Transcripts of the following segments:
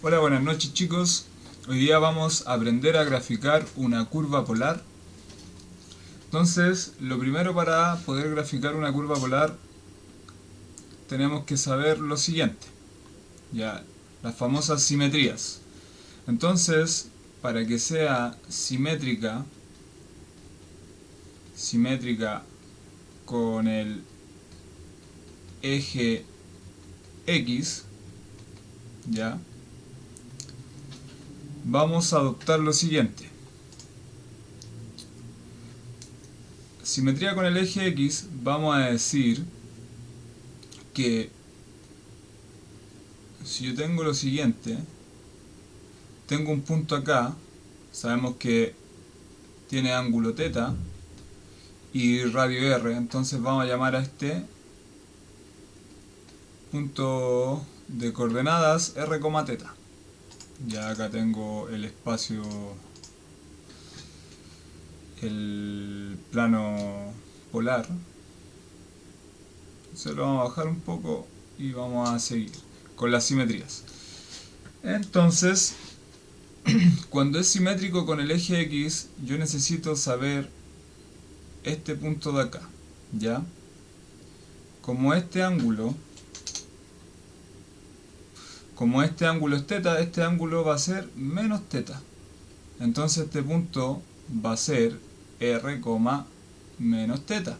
Hola, buenas noches chicos. Hoy día vamos a aprender a graficar una curva polar. Entonces, lo primero para poder graficar una curva polar tenemos que saber lo siguiente. Ya, las famosas simetrías. Entonces, para que sea simétrica con el eje X, ya, vamos a adoptar lo siguiente. Simetría con el eje X, vamos a decir que si yo tengo lo siguiente, tengo un punto acá, sabemos que tiene ángulo θ y radio r, entonces vamos a llamar a este punto de coordenadas r, θ. Ya acá tengo el espacio, el plano polar. Se lo vamos a bajar un poco y vamos a seguir con las simetrías. Entonces, cuando es simétrico con el eje X, yo necesito saber este punto de acá, ¿ya? Como este ángulo es θ, este ángulo va a ser menos θ. Entonces este punto va a ser r, menos θ.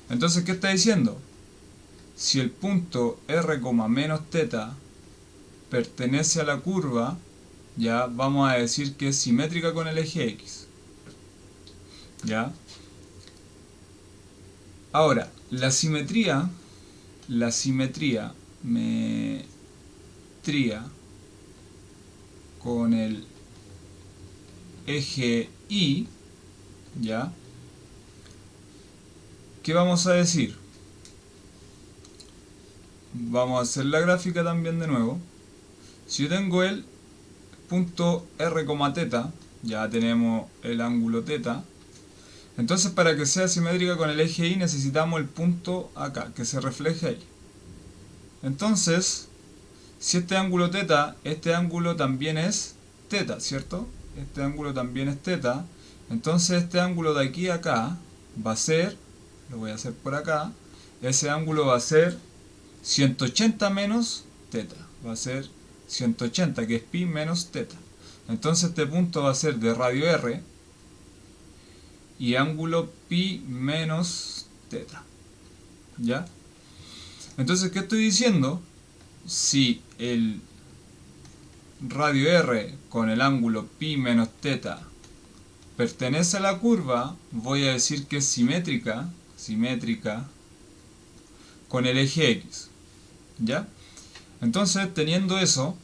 Entonces, ¿qué está diciendo? Si el punto r, menos θ pertenece a la curva, ya vamos a decir que es simétrica con el eje X. ¿Ya? Ahora, la simetría con el eje Y, ¿ya? ¿Qué vamos a decir? Vamos a hacer la gráfica también de nuevo. Si yo tengo el punto r, θ, ya tenemos el ángulo θ. Entonces, para que sea simétrica con el eje Y necesitamos el punto acá, que se refleje ahí. Entonces, si este ángulo θ, este ángulo también es θ, ¿cierto? Este ángulo también es θ. Entonces este ángulo de aquí a acá va a ser, lo voy a hacer por acá, ese ángulo va a ser 180 menos θ. Va a ser 180, que es pi menos θ. Entonces este punto va a ser de radio r y ángulo pi menos θ. ¿Ya? Entonces, ¿qué estoy diciendo? Si el radio r con el ángulo pi menos θ pertenece a la curva, voy a decir que es simétrica con el eje X. ¿Ya? Entonces, teniendo eso,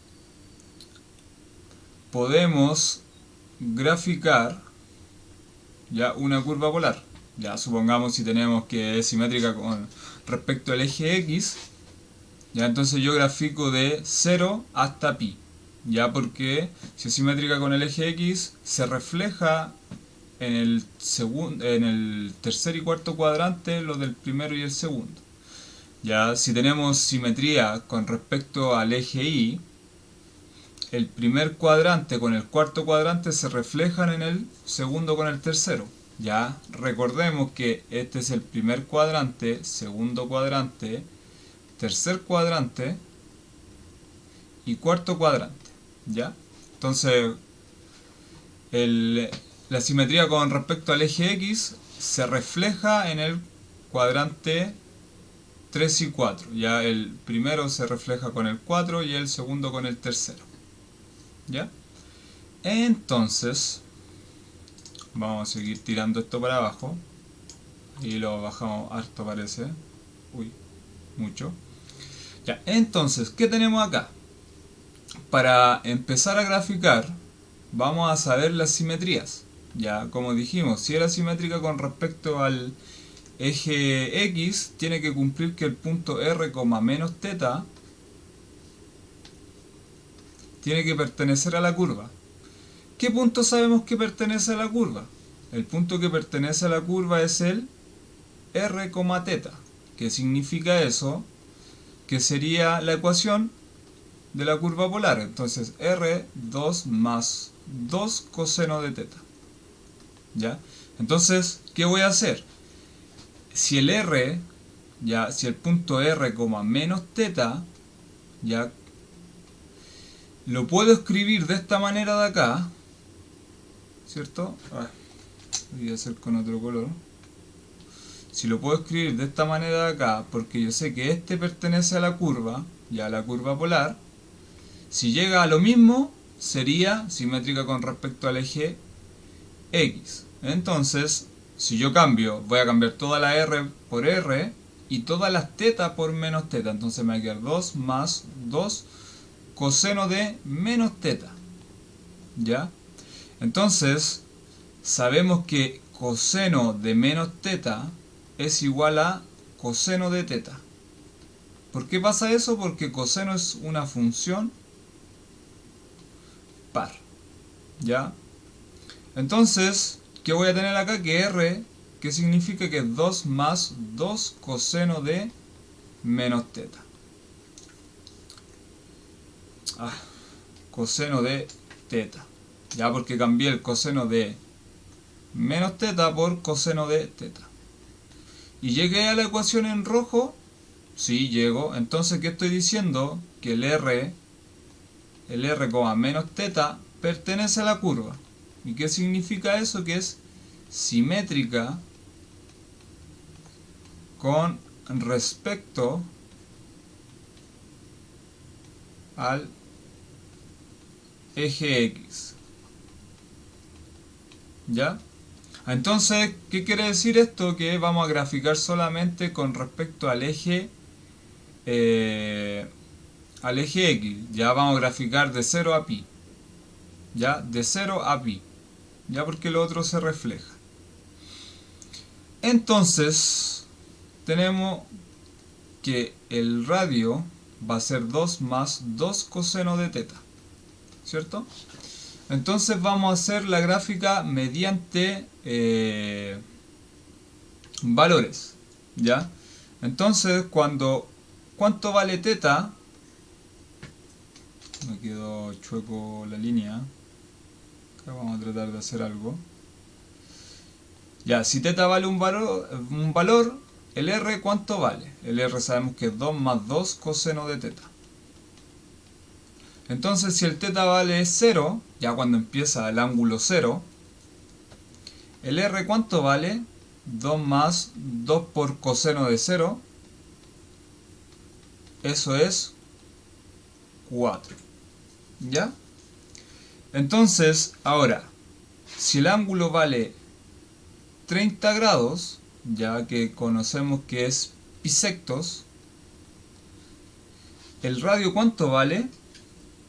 podemos graficar ya una curva polar. Ya supongamos si tenemos que es simétrica con respecto al eje X, ya entonces yo grafico de 0 hasta pi. Ya, porque si es simétrica con el eje X, se refleja en el tercer y cuarto cuadrante lo del primero y el segundo. Ya, si tenemos simetría con respecto al eje Y, el primer cuadrante con el cuarto cuadrante se reflejan en el segundo con el tercero. Ya, recordemos que este es el primer cuadrante, segundo cuadrante, tercer cuadrante y cuarto cuadrante. ¿Ya? Entonces, la simetría con respecto al eje X se refleja en el cuadrante 3 y 4. Ya el primero se refleja con el 4 y el segundo con el tercero. ¿Ya? Entonces, vamos a seguir tirando esto para abajo. Y lo bajamos harto, parece. Uy, mucho. Ya, entonces, ¿qué tenemos acá? Para empezar a graficar, vamos a saber las simetrías. Ya, como dijimos, si era simétrica con respecto al eje X, tiene que cumplir que el punto r, menos θ tiene que pertenecer a la curva. ¿Qué punto sabemos que pertenece a la curva? El punto que pertenece a la curva es el r, θ. ¿Qué significa eso? Que sería la ecuación de la curva polar. Entonces R2 más 2 coseno de teta. ¿Ya? Entonces, ¿qué voy a hacer? Si el R, ya, si el punto R, menos teta, ya, lo puedo escribir de esta manera de acá, ¿cierto? Voy a hacer con otro color. Si lo puedo escribir de esta manera de acá, porque yo sé que este pertenece a la curva, ya a la curva polar, si llega a lo mismo, sería simétrica con respecto al eje X. Entonces, si yo cambio, voy a cambiar toda la R por R y todas las teta por menos teta. Entonces me va a quedar 2 más 2 coseno de menos teta. ¿Ya? Entonces, sabemos que coseno de menos teta es igual a coseno de teta. ¿Por qué pasa eso? Porque coseno es una función par. ¿Ya? Entonces, ¿qué voy a tener acá? Que R, que significa que es 2 más 2 coseno de menos teta. Coseno de teta. Ya, porque cambié el coseno de menos teta por coseno de teta. ¿Y llegué a la ecuación en rojo? Sí, llego. Entonces, ¿qué estoy diciendo? Que el R, menos teta, pertenece a la curva. ¿Y qué significa eso? Que es simétrica con respecto al eje X. ¿Ya? Entonces, ¿qué quiere decir esto? Que vamos a graficar solamente con respecto al eje X. Ya vamos a graficar de 0 a pi. ¿Ya? De 0 a pi. ¿Ya? Porque lo otro se refleja. Entonces, tenemos que el radio va a ser 2 más 2 coseno de teta. ¿Cierto? Entonces vamos a hacer la gráfica mediante valores. ¿Ya? Entonces, ¿cuánto vale teta? Me quedó chueco la línea. Acá vamos a tratar de hacer algo. Ya, si teta vale un valor, el R ¿cuánto vale? El R sabemos que es 2 más 2 coseno de teta. Entonces, si el teta vale 0, ya cuando empieza el ángulo 0, el R ¿cuánto vale? 2 más 2 por coseno de 0. Eso es 4. ¿Ya? Entonces, ahora, si el ángulo vale 30 grados, ya que conocemos que es bisectos, ¿el radio cuánto vale?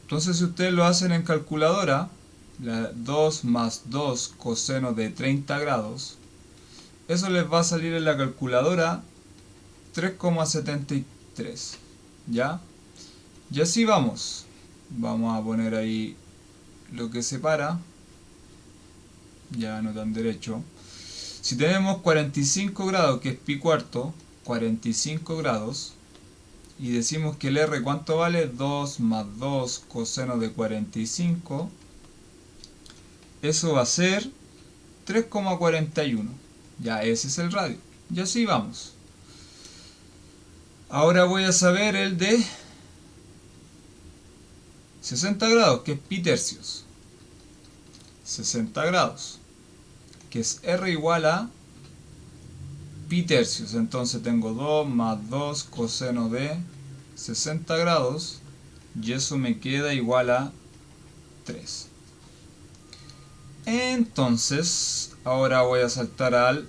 Entonces, si ustedes lo hacen en calculadora, 2 más 2 coseno de 30 grados, eso les va a salir en la calculadora 3,73. ¿Ya? Y así vamos. Vamos a poner ahí lo que separa. Ya no tan derecho. Si tenemos 45 grados, que es pi cuarto, 45 grados, y decimos que el R ¿cuánto vale? 2 más 2 coseno de 45. Eso va a ser 3,41. Ya ese es el radio. Y así vamos. Ahora voy a saber el de 60 grados, que es pi tercios. 60 grados, que es R igual a pi tercios. Entonces tengo 2 más 2 coseno de 60 grados y eso me queda igual a 3. Entonces ahora voy a saltar al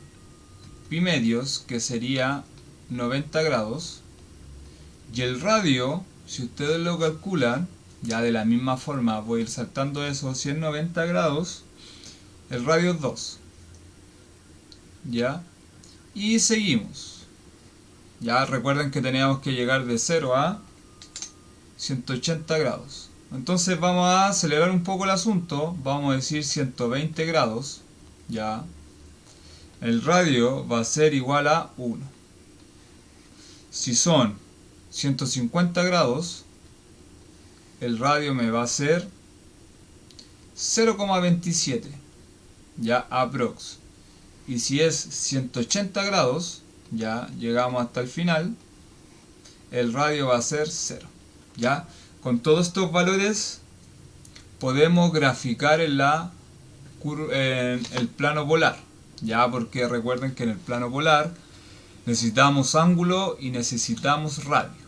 pi medios, que sería 90 grados, y el radio, si ustedes lo calculan, ya de la misma forma voy a ir saltando eso. Si es 90 grados, el radio es 2. ¿Ya? Y seguimos. Ya recuerden que teníamos que llegar de 0 a 180 grados. Entonces vamos a acelerar un poco el asunto. Vamos a decir 120 grados. Ya. El radio va a ser igual a 1. Si son 150 grados, el radio me va a ser 0,27, ya aprox. Y si es 180 grados, ya llegamos hasta el final, el radio va a ser 0. Ya con todos estos valores podemos graficar en el plano polar, ya, porque recuerden que en el plano polar necesitamos ángulo y necesitamos radio.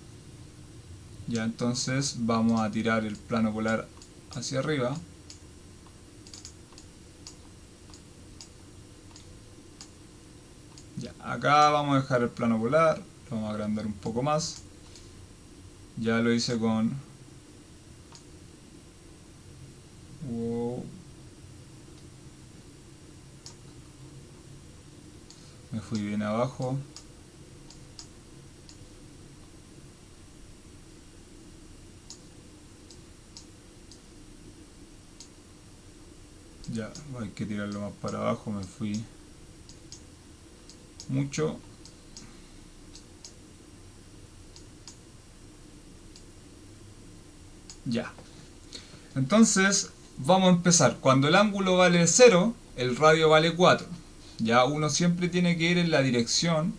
Ya, entonces vamos a tirar el plano polar hacia arriba. Ya, acá vamos a dejar el plano polar, lo vamos a agrandar un poco más. Ya lo hice con... Wow. Me fui bien abajo. Ya, hay que tirarlo más para abajo, me fui mucho. Ya. Entonces, vamos a empezar. Cuando el ángulo vale 0, el radio vale 4. Ya uno siempre tiene que ir en la dirección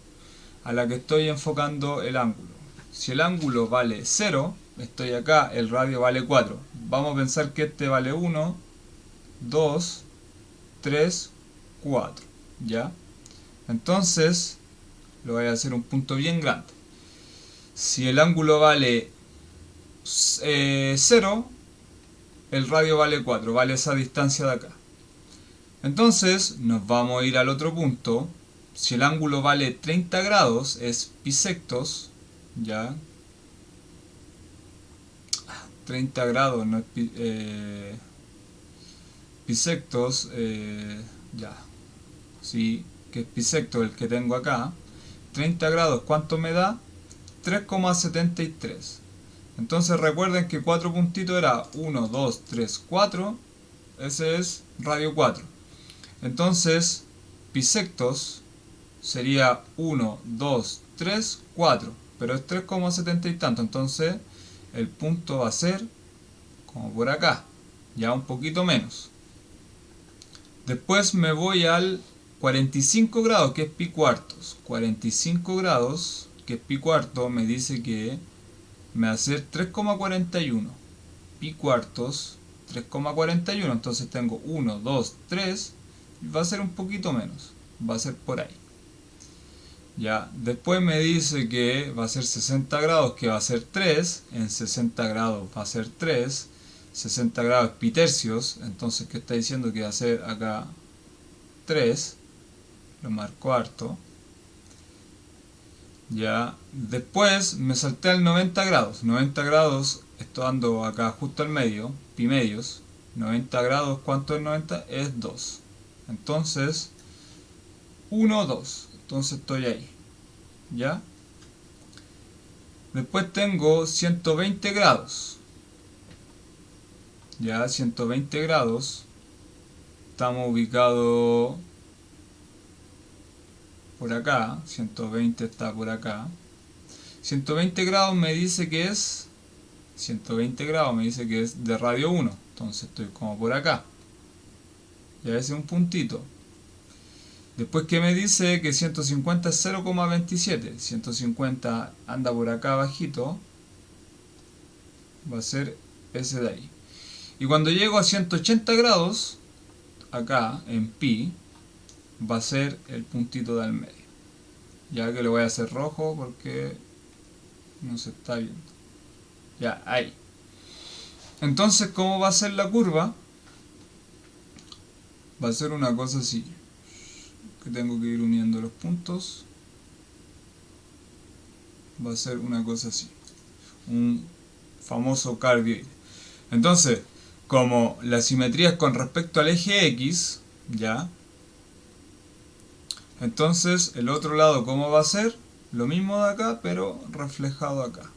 a la que estoy enfocando el ángulo. Si el ángulo vale 0, estoy acá, el radio vale 4. Vamos a pensar que este vale 1, 2, 3, 4. ¿Ya? Entonces, lo voy a hacer un punto bien grande. Si el ángulo vale 0, el radio vale 4, vale esa distancia de acá. Entonces, nos vamos a ir al otro punto. Si el ángulo vale 30 grados, es bisectos, ¿ya? 30 grados, no es bisectos, ya. Sí, que es bisecto el que tengo acá. 30 grados, ¿cuánto me da? 3,73. Entonces recuerden que 4 puntitos era 1, 2, 3, 4. Ese es radio 4. Entonces, bisectos sería 1, 2, 3, 4. Pero es 3,70 y tanto. Entonces, el punto va a ser como por acá. Ya un poquito menos. Después me voy al 45 grados, que es pi cuartos. 45 grados, que es pi cuarto, me dice que me va a ser 3,41. Pi cuartos, 3,41. Entonces tengo 1, 2, 3. Y va a ser un poquito menos. Va a ser por ahí. Ya, después me dice que va a ser 60 grados, que va a ser 3. En 60 grados va a ser 3. 60 grados pi tercios. Entonces, ¿qué está diciendo? Que va a ser acá 3. Lo marco harto. Ya, después me salté al 90 grados. 90 grados, estoy ando acá justo al medio, pi medios. 90 grados, ¿cuánto es 90? Es 2. Entonces, 1, 2. Entonces estoy ahí. ¿Ya? Después tengo 120 grados. Ya, 120 grados. Estamos ubicados por acá. 120 está por acá. 120 grados me dice que es... 120 grados me dice que es de radio 1. Entonces estoy como por acá. Ya ese es un puntito. Después que me dice que 150 es 0,27. 150 anda por acá abajito. Va a ser ese de ahí. Y cuando llego a 180 grados, acá en pi, va a ser el puntito del medio. Ya que lo voy a hacer rojo porque no se está viendo. Ya, ahí. Entonces, ¿cómo va a ser la curva? Va a ser una cosa así. Que tengo que ir uniendo los puntos. Va a ser una cosa así. Un famoso cardioide. Entonces, como la simetría es con respecto al eje X, ¿ya? Entonces, el otro lado, ¿cómo va a ser? Lo mismo de acá, pero reflejado acá.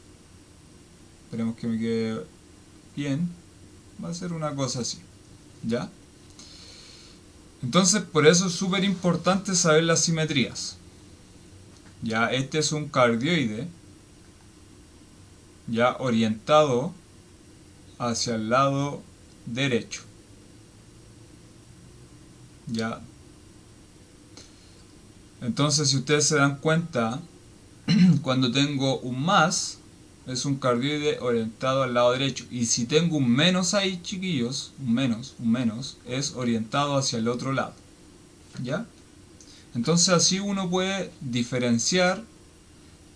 Esperemos que me quede bien. Va a ser una cosa así, ¿ya? Entonces, por eso es súper importante saber las simetrías. Ya, este es un cardioide, ya orientado hacia el lado derecho. Ya. Entonces, si ustedes se dan cuenta, cuando tengo un más, es un cardioide orientado al lado derecho. Y si tengo un menos ahí, chiquillos, un menos, es orientado hacia el otro lado. ¿Ya? Entonces así uno puede diferenciar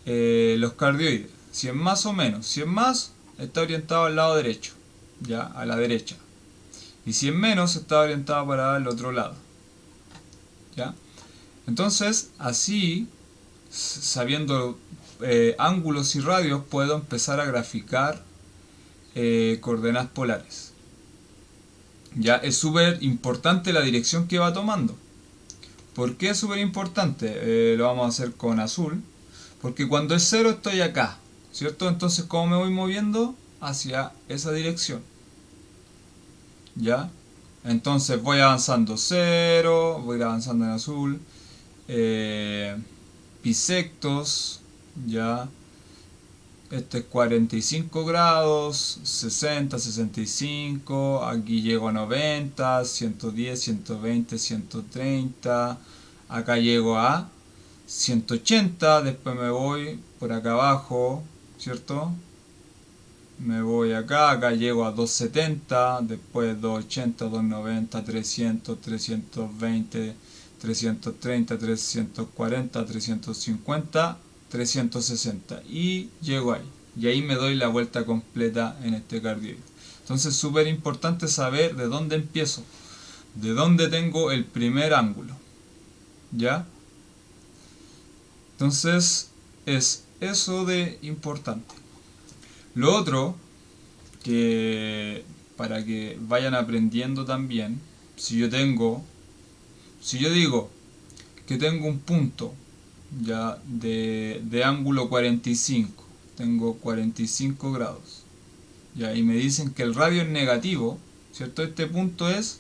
los cardioides. Si es más o menos. Si es más, está orientado al lado derecho. ¿Ya? A la derecha. Y si es menos, está orientado para el otro lado. ¿Ya? Entonces, así, sabiendo ángulos y radios, puedo empezar a graficar coordenadas polares. Ya es súper importante la dirección que va tomando. ¿Por qué es súper importante? Lo vamos a hacer con azul. Porque cuando es 0 estoy acá, ¿cierto? Entonces, ¿cómo me voy moviendo? Hacia esa dirección. ¿Ya? Entonces voy avanzando 0, voy avanzando en azul. Bisectos, ya. Este es 45 grados, 60, 65, aquí llego a 90, 110, 120, 130, acá llego a 180, después me voy por acá abajo, ¿cierto? Me voy acá, acá llego a 270, después 280, 290, 300, 320, 330, 340, 350, 360 y llego ahí. Y ahí me doy la vuelta completa en este cardioide. Entonces es súper importante saber de dónde empiezo, de dónde tengo el primer ángulo. ¿Ya? Entonces es eso de importante. Lo otro, que para que vayan aprendiendo también, si yo digo que tengo un punto ya de ángulo 45, tengo 45 grados, ya, y me dicen que el radio es negativo, ¿cierto? Este punto es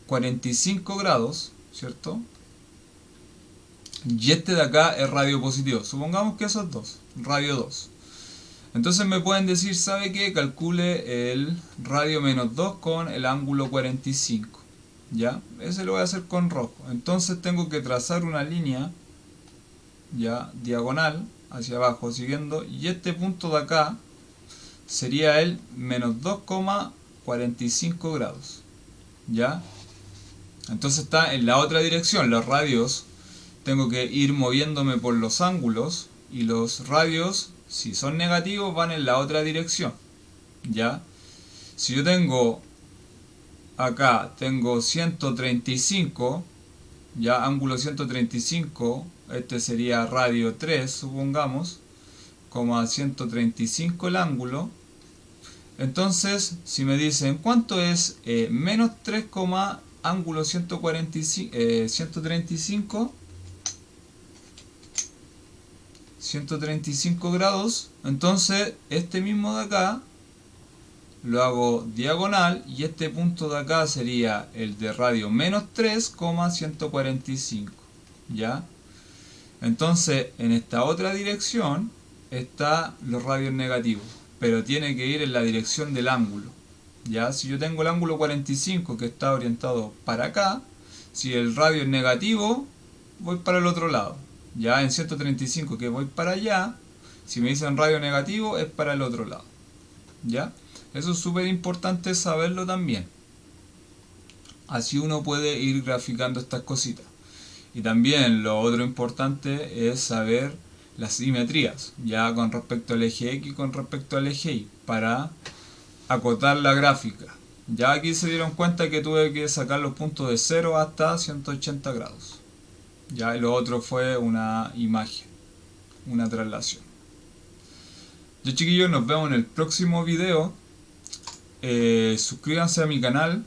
45 grados, ¿cierto? Y este de acá es radio positivo, supongamos que esos dos, radio 2. Entonces me pueden decir, ¿sabe qué? Calcule el radio menos 2 con el ángulo 45. ¿Ya? Ese lo voy a hacer con rojo. Entonces tengo que trazar una línea, ya, diagonal, hacia abajo, siguiendo. Y este punto de acá sería el menos 2,45 grados. ¿Ya? Entonces está en la otra dirección. Los radios, tengo que ir moviéndome por los ángulos. Y los radios, si son negativos, van en la otra dirección. ¿Ya? Si yo tengo acá, tengo 135, ya, ángulo 135, este sería radio 3, supongamos, como a 135 el ángulo. Entonces, si me dicen, ¿cuánto es menos 3, ángulo 145, 135 grados? Entonces, este mismo de acá lo hago diagonal y este punto de acá sería el de radio menos 3,145. ¿Ya? Entonces, en esta otra dirección está los radios negativos, pero tiene que ir en la dirección del ángulo. ¿Ya? Si yo tengo el ángulo 45 que está orientado para acá, si el radio es negativo, voy para el otro lado. Ya en 135 que voy para allá, si me dicen radio negativo, es para el otro lado. ¿Ya? Eso es súper importante saberlo también. Así uno puede ir graficando estas cositas. Y también lo otro importante es saber las simetrías, ya con respecto al eje X y con respecto al eje Y, para acotar la gráfica. Ya aquí se dieron cuenta que tuve que sacar los puntos de 0 hasta 180 grados. Ya, y lo otro fue una imagen, una traslación. Ya, chiquillos, nos vemos en el próximo video. Suscríbanse a mi canal,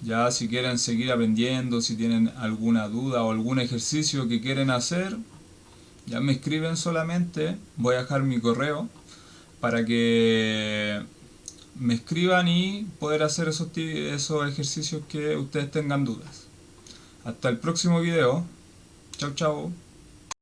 ya, si quieren seguir aprendiendo, si tienen alguna duda o algún ejercicio que quieren hacer, ya me escriben solamente. Voy a dejar mi correo para que me escriban y poder hacer esos ejercicios que ustedes tengan dudas. Hasta el próximo video. Chao, chao.